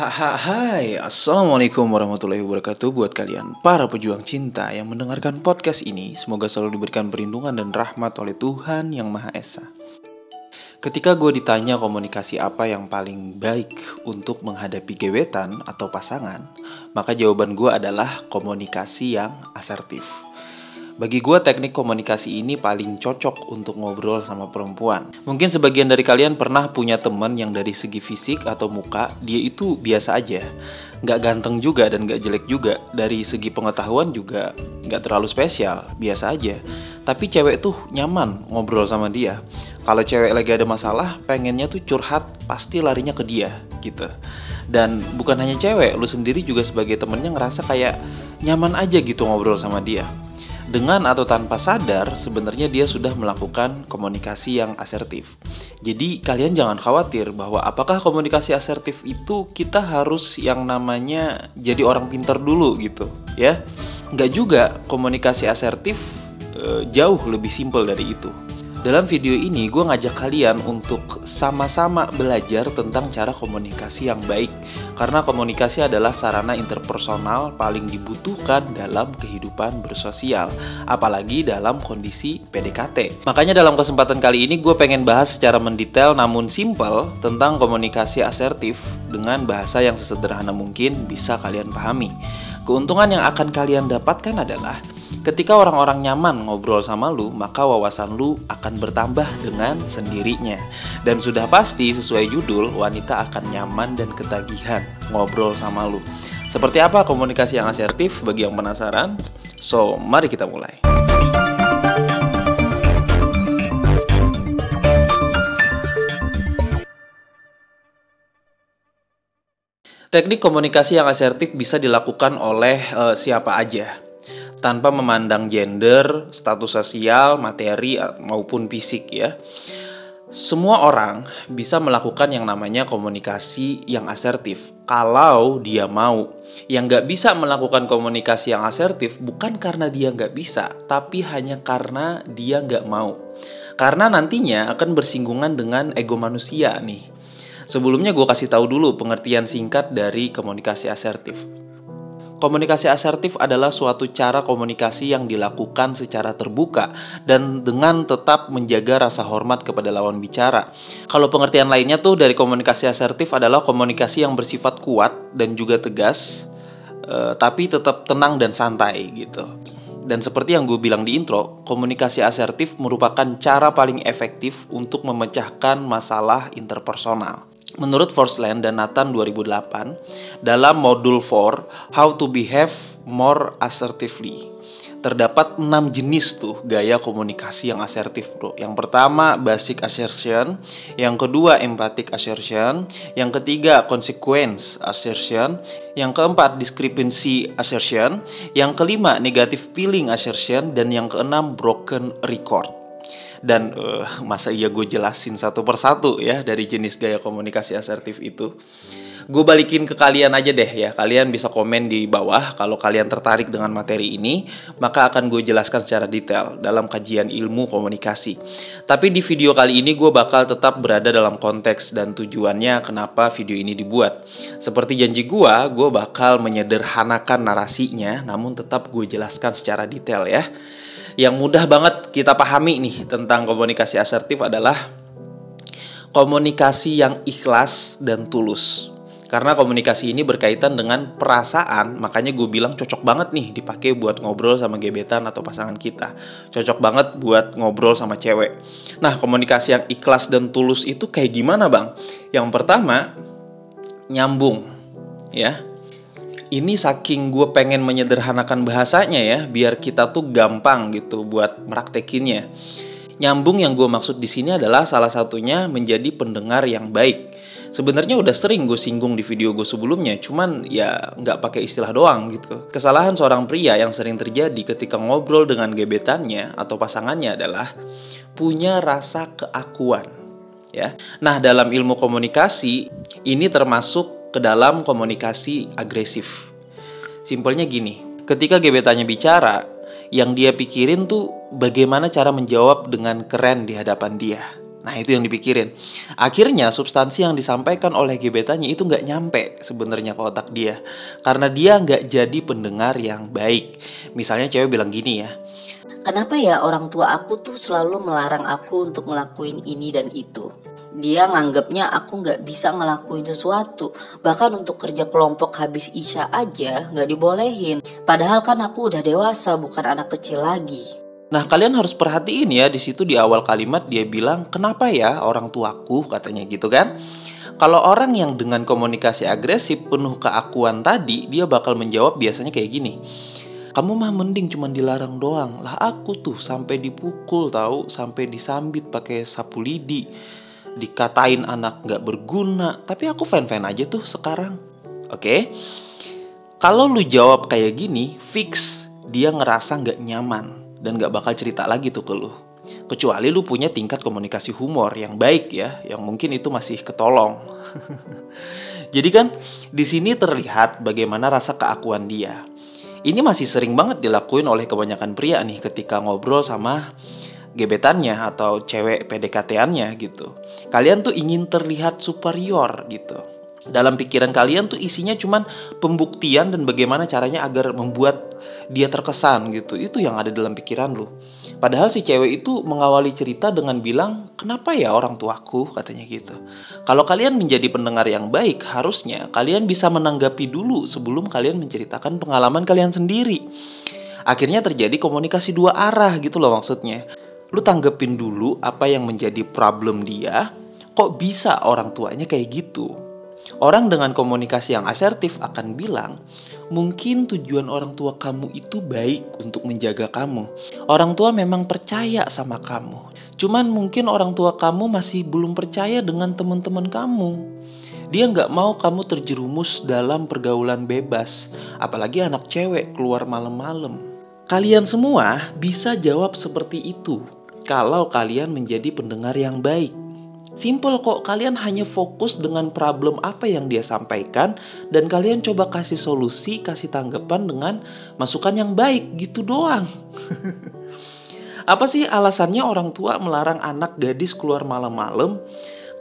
Hai, Assalamualaikum warahmatullahi wabarakatuh buat kalian para pejuang cinta yang mendengarkan podcast ini. Semoga selalu diberikan perlindungan dan rahmat oleh Tuhan Yang Maha Esa. Ketika gue ditanya komunikasi apa yang paling baik untuk menghadapi gebetan atau pasangan, maka jawaban gue adalah komunikasi yang asertif. Bagi gue teknik komunikasi ini paling cocok untuk ngobrol sama perempuan. Mungkin sebagian dari kalian pernah punya teman yang dari segi fisik atau muka dia itu biasa aja, nggak ganteng juga dan nggak jelek juga. Dari segi pengetahuan juga nggak terlalu spesial, biasa aja. Tapi cewek tuh nyaman ngobrol sama dia. Kalau cewek lagi ada masalah, pengennya tuh curhat, pasti larinya ke dia gitu. Dan bukan hanya cewek, lu sendiri juga sebagai temennya ngerasa kayak nyaman aja gitu ngobrol sama dia. Dengan atau tanpa sadar, sebenarnya dia sudah melakukan komunikasi yang asertif. Jadi kalian jangan khawatir bahwa apakah komunikasi asertif itu kita harus yang namanya jadi orang pintar dulu gitu, ya. Nggak juga, komunikasi asertif jauh lebih simpel dari itu. Dalam video ini gue ngajak kalian untuk sama-sama belajar tentang cara komunikasi yang baik. Karena komunikasi adalah sarana interpersonal paling dibutuhkan dalam kehidupan bersosial. Apalagi dalam kondisi PDKT. Makanya dalam kesempatan kali ini gue pengen bahas secara mendetail namun simpel tentang komunikasi asertif dengan bahasa yang sesederhana mungkin bisa kalian pahami. Keuntungan yang akan kalian dapatkan adalah ketika orang-orang nyaman ngobrol sama lu, maka wawasan lu akan bertambah dengan sendirinya. Dan sudah pasti sesuai judul, wanita akan nyaman dan ketagihan ngobrol sama lu. Seperti apa komunikasi yang asertif bagi yang penasaran? So, mari kita mulai. Teknik komunikasi yang asertif bisa dilakukan oleh siapa aja, tanpa memandang gender, status sosial, materi, maupun fisik ya. Semua orang bisa melakukan yang namanya komunikasi yang asertif kalau dia mau. Yang nggak bisa melakukan komunikasi yang asertif bukan karena dia nggak bisa, tapi hanya karena dia nggak mau. Karena nantinya akan bersinggungan dengan ego manusia nih. Sebelumnya gue kasih tahu dulu pengertian singkat dari komunikasi asertif. Komunikasi asertif adalah suatu cara komunikasi yang dilakukan secara terbuka dan dengan tetap menjaga rasa hormat kepada lawan bicara. Kalau pengertian lainnya tuh dari komunikasi asertif adalah komunikasi yang bersifat kuat dan juga tegas, tapi tetap tenang dan santai gitu. Dan seperti yang gue bilang di intro, komunikasi asertif merupakan cara paling efektif untuk memecahkan masalah interpersonal. Menurut Forsland dan Nathan 2008, dalam modul 4, How to Behave More Assertively, terdapat 6 jenis tuh gaya komunikasi yang asertif bro. Yang pertama, basic assertion. Yang kedua, emphatic assertion. Yang ketiga, consequence assertion. Yang keempat, discrepancy assertion. Yang kelima, negative feeling assertion. Dan yang keenam, broken record. Dan masa iya gue jelasin satu persatu ya dari jenis gaya komunikasi asertif itu. Gue balikin ke kalian aja deh ya. Kalian bisa komen di bawah kalau kalian tertarik dengan materi ini, maka akan gue jelaskan secara detail dalam kajian ilmu komunikasi. Tapi di video kali ini gue bakal tetap berada dalam konteks dan tujuannya kenapa video ini dibuat. Seperti janji gue bakal menyederhanakan narasinya, namun tetap gue jelaskan secara detail ya. Yang mudah banget kita pahami nih tentang komunikasi asertif adalah komunikasi yang ikhlas dan tulus. Karena komunikasi ini berkaitan dengan perasaan, makanya gue bilang cocok banget nih dipakai buat ngobrol sama gebetan atau pasangan kita. Cocok banget buat ngobrol sama cewek. Nah, komunikasi yang ikhlas dan tulus itu kayak gimana bang? Yang pertama, nyambung ya. Ini saking gue pengen menyederhanakan bahasanya ya, biar kita tuh gampang gitu buat meraktekinnya. Nyambung yang gue maksud di sini adalah salah satunya menjadi pendengar yang baik. Sebenarnya udah sering gue singgung di video gue sebelumnya, cuman ya nggak pakai istilah doang gitu. Kesalahan seorang pria yang sering terjadi ketika ngobrol dengan gebetannya atau pasangannya adalah punya rasa keakuan. Ya. Nah, dalam ilmu komunikasi ini termasuk ke dalam komunikasi agresif. Simpelnya gini, ketika gebetannya bicara, yang dia pikirin tuh bagaimana cara menjawab dengan keren di hadapan dia. Nah, itu yang dipikirin. Akhirnya substansi yang disampaikan oleh gebetannya itu nggak nyampe sebenarnya ke otak dia. Karena dia nggak jadi pendengar yang baik. Misalnya cewek bilang gini ya, Kenapa ya orang tua aku tuh selalu melarang aku untuk ngelakuin ini dan itu? Dia nganggapnya aku nggak bisa ngelakuin sesuatu. Bahkan untuk kerja kelompok habis isya aja nggak dibolehin. Padahal kan aku udah dewasa, bukan anak kecil lagi. nah, kalian harus perhatiin ya, di situ di awal kalimat dia bilang, "Kenapa ya orang tuaku?" katanya gitu kan. Kalau orang yang dengan komunikasi agresif penuh keakuan tadi, dia bakal menjawab biasanya kayak gini. "Kamu mah mending cuman dilarang doang. Lah aku tuh sampai dipukul tahu, sampai disambit pakai sapu lidi, dikatain anak nggak berguna, tapi aku fine-fine aja tuh sekarang." Oke? Kalau lu jawab kayak gini, fix dia ngerasa nggak nyaman dan nggak bakal cerita lagi tuh ke lu. Kecuali lu punya tingkat komunikasi humor yang baik ya, yang mungkin itu masih ketolong. Jadi kan di sini terlihat bagaimana rasa keakuan dia. Ini masih sering banget dilakuin oleh kebanyakan pria nih ketika ngobrol sama gebetannya atau cewek PDKT-annya gitu. Kalian tuh ingin terlihat superior gitu. Dalam pikiran kalian tuh isinya cuman pembuktian dan bagaimana caranya agar membuat dia terkesan gitu. Itu yang ada dalam pikiran lu. Padahal si cewek itu mengawali cerita dengan bilang, "Kenapa ya orang tuaku?" katanya gitu. Kalau kalian menjadi pendengar yang baik, harusnya kalian bisa menanggapi dulu sebelum kalian menceritakan pengalaman kalian sendiri. Akhirnya terjadi komunikasi dua arah gitu loh maksudnya. Lu tanggepin dulu apa yang menjadi problem dia. Kok bisa orang tuanya kayak gitu? Orang dengan komunikasi yang asertif akan bilang, mungkin tujuan orang tua kamu itu baik untuk menjaga kamu. Orang tua memang percaya sama kamu. Cuman mungkin orang tua kamu masih belum percaya dengan teman-teman kamu. Dia nggak mau kamu terjerumus dalam pergaulan bebas. Apalagi anak cewek keluar malam-malam. Kalian semua bisa jawab seperti itu kalau kalian menjadi pendengar yang baik. Simple kok, kalian hanya fokus dengan problem apa yang dia sampaikan dan kalian coba kasih solusi, kasih tanggapan dengan masukan yang baik, gitu doang. Apa sih alasannya orang tua melarang anak gadis keluar malam-malam?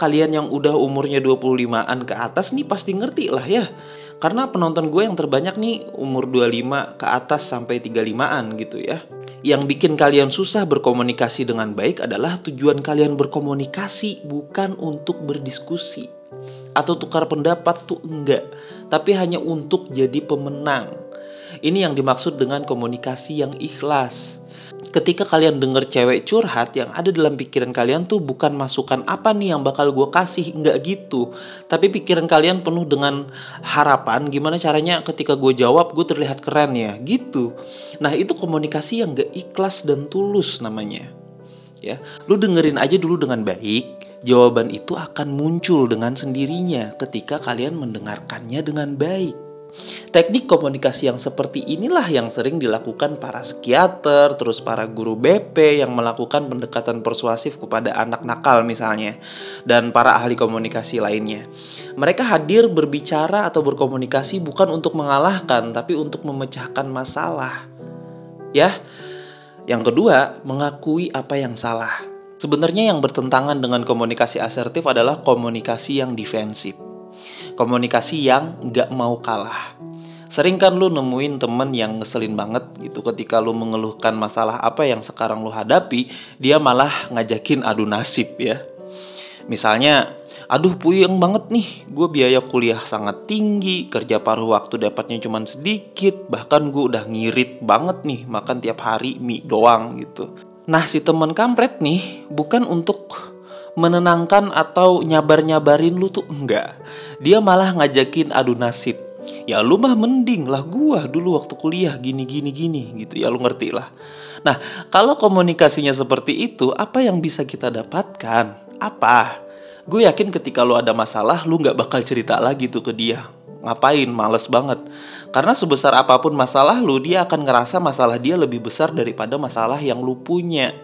Kalian yang udah umurnya 25-an ke atas nih pasti ngerti lah ya. Karena penonton gue yang terbanyak nih umur 25 ke atas sampai 35-an gitu ya. Yang bikin kalian susah berkomunikasi dengan baik adalah tujuan kalian berkomunikasi bukan untuk berdiskusi atau tukar pendapat tuh enggak, tapi hanya untuk jadi pemenang. Ini yang dimaksud dengan komunikasi yang ikhlas. Ketika kalian denger cewek curhat, yang ada dalam pikiran kalian tuh bukan masukan apa nih yang bakal gue kasih, enggak gitu. Tapi pikiran kalian penuh dengan harapan gimana caranya ketika gue jawab gue terlihat keren ya, gitu. Nah itu komunikasi yang gak ikhlas dan tulus namanya. Ya, lu dengerin aja dulu dengan baik, jawaban itu akan muncul dengan sendirinya ketika kalian mendengarkannya dengan baik. Teknik komunikasi yang seperti inilah yang sering dilakukan para psikiater, terus para guru BP yang melakukan pendekatan persuasif kepada anak nakal misalnya, dan para ahli komunikasi lainnya. Mereka hadir berbicara atau berkomunikasi bukan untuk mengalahkan, tapi untuk memecahkan masalah. Ya, yang kedua, mengakui apa yang salah. Sebenarnya yang bertentangan dengan komunikasi asertif adalah komunikasi yang defensif. Komunikasi yang nggak mau kalah. Sering kan lu nemuin temen yang ngeselin banget gitu ketika lu mengeluhkan masalah apa yang sekarang lu hadapi, dia malah ngajakin adu nasib ya. Misalnya, aduh puyeng banget nih, gue biaya kuliah sangat tinggi, kerja paruh waktu dapatnya cuma sedikit, bahkan gue udah ngirit banget nih makan tiap hari mie doang gitu. Nah si temen kampret nih bukan untuk menenangkan atau nyabar-nyabarin lu tuh enggak. Dia malah ngajakin adu nasib. Ya lu mah mending lah gua dulu waktu kuliah gini gitu ya, lu ngerti lah. Nah kalau komunikasinya seperti itu, apa yang bisa kita dapatkan? Apa? Gue yakin ketika lu ada masalah, lu gak bakal cerita lagi tuh ke dia. Ngapain? Males banget. Karena sebesar apapun masalah lu, dia akan ngerasa masalah dia lebih besar daripada masalah yang lu punya.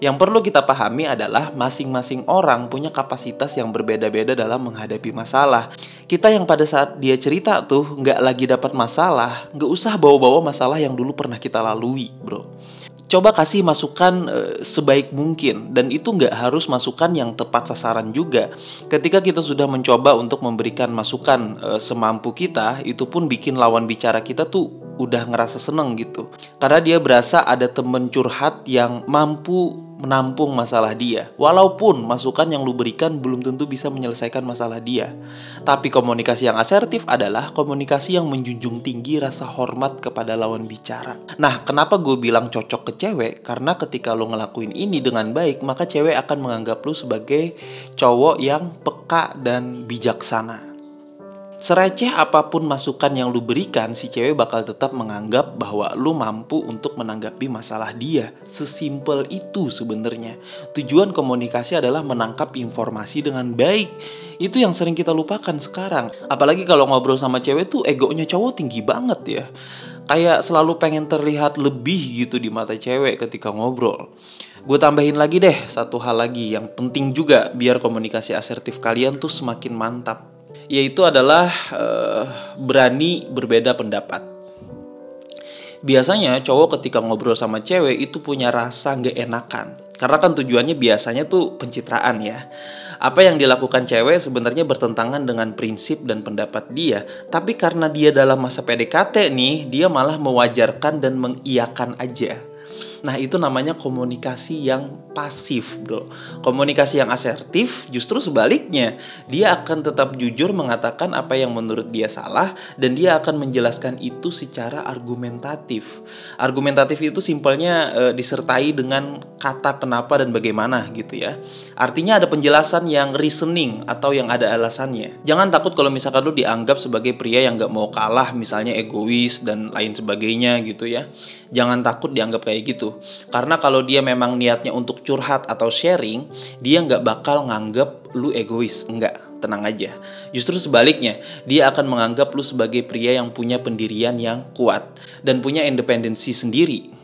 Yang perlu kita pahami adalah masing-masing orang punya kapasitas yang berbeda-beda dalam menghadapi masalah. Kita yang pada saat dia cerita tuh nggak lagi dapat masalah, nggak usah bawa-bawa masalah yang dulu pernah kita lalui, bro. Coba kasih masukan sebaik mungkin, dan itu nggak harus masukan yang tepat sasaran juga. Ketika kita sudah mencoba untuk memberikan masukan semampu kita, itu pun bikin lawan bicara kita tuh udah ngerasa seneng gitu. Karena dia berasa ada temen curhat yang mampu menampung masalah dia. Walaupun masukan yang lu berikan belum tentu bisa menyelesaikan masalah dia. Tapi komunikasi yang asertif adalah komunikasi yang menjunjung tinggi rasa hormat kepada lawan bicara. Nah, kenapa gue bilang cocok ke cewek? Karena ketika lo ngelakuin ini dengan baik, maka cewek akan menganggap lo sebagai cowok yang peka dan bijaksana. Sereceh apapun masukan yang lu berikan, si cewek bakal tetap menganggap bahwa lu mampu untuk menanggapi masalah dia. Sesimpel itu sebenarnya. Tujuan komunikasi adalah menangkap informasi dengan baik. Itu yang sering kita lupakan sekarang. Apalagi kalau ngobrol sama cewek tuh egonya cowok tinggi banget ya. Kayak selalu pengen terlihat lebih gitu di mata cewek ketika ngobrol. Gue tambahin lagi deh satu hal lagi yang penting juga biar komunikasi asertif kalian tuh semakin mantap. Yaitu adalah berani berbeda pendapat. Biasanya cowok ketika ngobrol sama cewek itu punya rasa gak enakan. Karena kan tujuannya biasanya tuh pencitraan ya. Apa yang dilakukan cewek sebenarnya bertentangan dengan prinsip dan pendapat dia. Tapi karena dia dalam masa PDKT nih, dia malah mewajarkan dan mengiyakan aja. Nah, itu namanya komunikasi yang pasif, bro. Komunikasi yang asertif justru sebaliknya. Dia akan tetap jujur mengatakan apa yang menurut dia salah, dan dia akan menjelaskan itu secara argumentatif. Argumentatif itu simpelnya disertai dengan kata kenapa dan bagaimana gitu ya. Artinya ada penjelasan yang reasoning atau yang ada alasannya. Jangan takut kalau misalkan lu dianggap sebagai pria yang gak mau kalah, misalnya egois dan lain sebagainya gitu ya. Jangan takut dianggap kayak gitu. Karena kalau dia memang niatnya untuk curhat atau sharing, dia nggak bakal nganggap lu egois. Enggak, tenang aja. Justru sebaliknya, dia akan menganggap lu sebagai pria yang punya pendirian yang kuat dan punya independensi sendiri.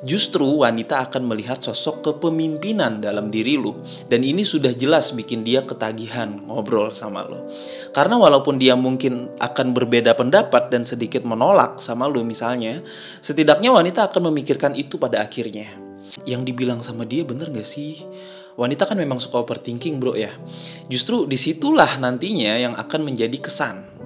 Justru wanita akan melihat sosok kepemimpinan dalam diri lu. Dan ini sudah jelas bikin dia ketagihan ngobrol sama lu. Karena walaupun dia mungkin akan berbeda pendapat dan sedikit menolak sama lu misalnya, setidaknya wanita akan memikirkan itu pada akhirnya. Yang dibilang sama dia bener gak sih? Wanita kan memang suka overthinking bro ya. Justru disitulah nantinya yang akan menjadi kesan.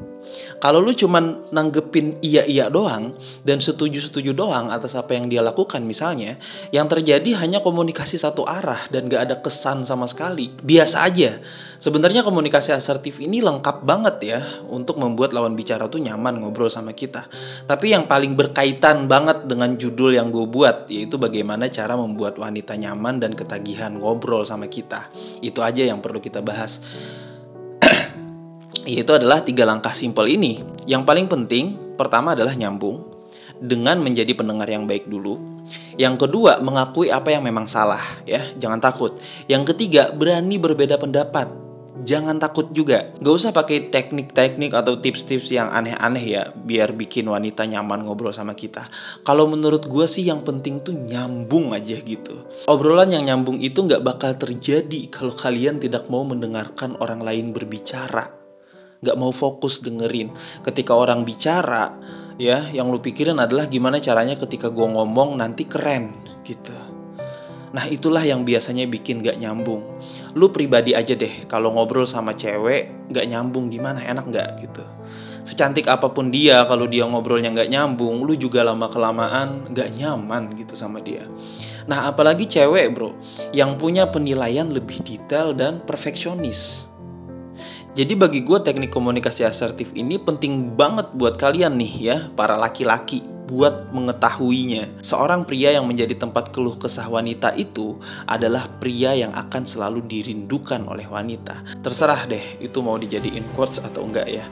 Kalau lu cuman nanggepin iya-iya doang dan setuju-setuju doang atas apa yang dia lakukan misalnya, yang terjadi hanya komunikasi satu arah dan gak ada kesan sama sekali. Biasa aja. Sebenarnya komunikasi asertif ini lengkap banget ya untuk membuat lawan bicara tuh nyaman ngobrol sama kita. Tapi yang paling berkaitan banget dengan judul yang gue buat, yaitu bagaimana cara membuat wanita nyaman dan ketagihan ngobrol sama kita. Itu aja yang perlu kita bahas. Yaitu adalah 3 langkah simpel ini. Yang paling penting, pertama adalah nyambung dengan menjadi pendengar yang baik dulu. Yang kedua, mengakui apa yang memang salah ya, jangan takut. Yang ketiga, berani berbeda pendapat. Jangan takut juga. Gak usah pakai teknik-teknik atau tips-tips yang aneh-aneh ya, biar bikin wanita nyaman ngobrol sama kita. Kalau menurut gue sih yang penting tuh nyambung aja gitu. Obrolan yang nyambung itu gak bakal terjadi kalau kalian tidak mau mendengarkan orang lain berbicara. Gak mau fokus dengerin. Ketika orang bicara ya, yang lu pikirin adalah gimana caranya ketika gue ngomong nanti keren gitu. Nah itulah yang biasanya bikin gak nyambung. Lu pribadi aja deh, kalau ngobrol sama cewek gak nyambung gimana, enak gak gitu. Secantik apapun dia, kalau dia ngobrolnya gak nyambung, lu juga lama-kelamaan gak nyaman gitu sama dia. Nah apalagi cewek bro, yang punya penilaian lebih detail dan perfeksionis. Jadi bagi gue teknik komunikasi asertif ini penting banget buat kalian nih ya, para laki-laki, buat mengetahuinya. Seorang pria yang menjadi tempat keluh kesah wanita itu adalah pria yang akan selalu dirindukan oleh wanita. Terserah deh itu mau dijadiin quotes atau enggak ya.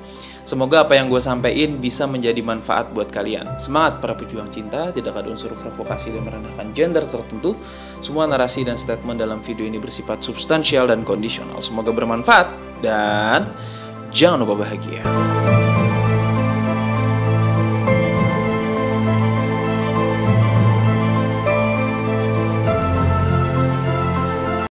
Semoga apa yang gue sampaikan bisa menjadi manfaat buat kalian. Semangat para pejuang cinta, tidak ada unsur provokasi dan merendahkan gender tertentu. Semua narasi dan statement dalam video ini bersifat substansial dan kondisional. Semoga bermanfaat dan jangan lupa bahagia.